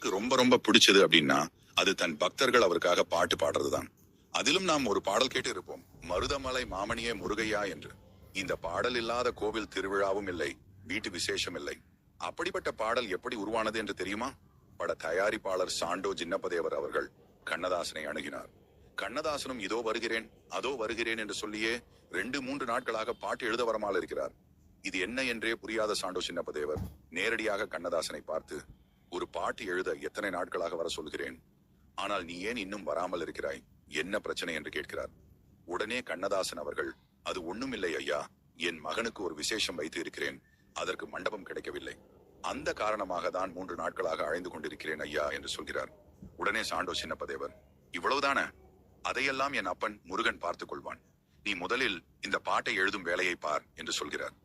முருகனுக்கு ரொம்ப ரொம்ப பிடிச்சது அப்படின்னா அது தன் பக்தர்கள் அவருக்காக பாட்டு பாடுறதுதான். அதிலும் நாம் ஒரு பாடல் கேட்டு இருப்போம், மருதமலை மாமணியே முருகையா என்று. இந்த பாடல் இல்லாத கோவில் திருவிழாவும் இல்லை, வீட்டு விசேஷம் இல்லை. அப்படிப்பட்ட பாடல் எப்படி உருவானது என்று தெரியுமா? பட தயாரிப்பாளர் சாண்டோ ஜின்னப்பதேவர் அவர்கள் கண்ணதாசனை அணுகினார். கண்ணதாசனும் இதோ வருகிறேன் அதோ வருகிறேன் என்று சொல்லியே 2-3 நாட்களாக பாட்டு எழுத வரமால் இருக்கிறார். இது என்ன என்றே புரியாத சாண்டோ சின்னப்பதேவர் நேரடியாக கண்ணதாசனை பார்த்து, ஒரு பாட்டு எழுத எத்தனை நாட்களாக வர சொல்கிறேன், ஆனால் நீ ஏன் இன்னும் வராமல் இருக்கிறாய், என்ன பிரச்சனை என்று கேட்கிறார். உடனே கண்ணதாசன் அவர்கள், அது ஒண்ணுமில்லை ஐயா, என் மகனுக்கு ஒரு விசேஷம் வைத்து இருக்கிறேன், அதற்கு மண்டபம் கிடைக்கவில்லை, அந்த காரணமாக தான் 3 நாட்களாக அழைந்து கொண்டிருக்கிறேன் ஐயா என்று சொல்கிறார். உடனே சாண்டோ சின்னப்பதேவர், இவ்வளவுதானே, அதையெல்லாம் என் அப்பன் முருகன் பார்த்துக் கொள்வான், நீ முதலில் இந்த பாட்டை எழுதும் வேலையை பார் என்று சொல்கிறார்.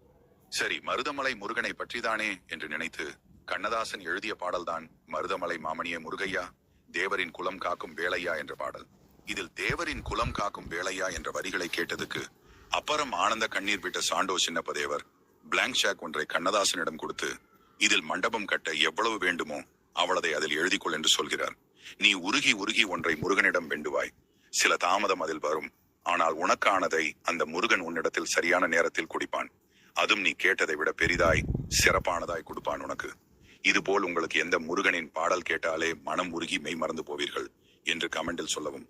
சரி, மருதமலை முருகனை பற்றிதானே என்று நினைத்து கண்ணதாசன் எழுதிய பாடல்தான் மருதமலை மாமணியே முருகையா, தேவரின் குலம் காக்கும் வேலையா என்ற பாடல். இதில் தேவரின் குலம் காக்கும் வேலையா என்ற வரிகளை கேட்டதுக்கு அப்புறம் ஆனந்த கண்ணீர் விட்ட சாண்டோ சின்னப்பதேவர் பிளாங்க் ஷேக் ஒன்றை கண்ணதாசனிடம் கொடுத்து, இதில் மண்டபம் கட்ட எவ்வளவு வேண்டுமோ அவளதை அதில் எழுதிக்கொள் என்று சொல்கிறார். நீ உருகி உருகி ஒன்றை முருகனிடம் வேண்டுவாய், சில தாமதம் அதில் வரும், ஆனால் உனக்கானதை அந்த முருகன் உன்னிடத்தில் சரியான நேரத்தில் குடிப்பான், அதுவும் நீ கேட்டதை விட பெரிதாய் சிறப்பானதாய் கொடுப்பான் உனக்கு. இதுபோல் உங்களுக்கு எந்த முருகனின் பாடல் கேட்டாலே மனம் உருகி மெய் மறந்து போவீர்கள் என்று கமெண்டில் சொல்லவும்.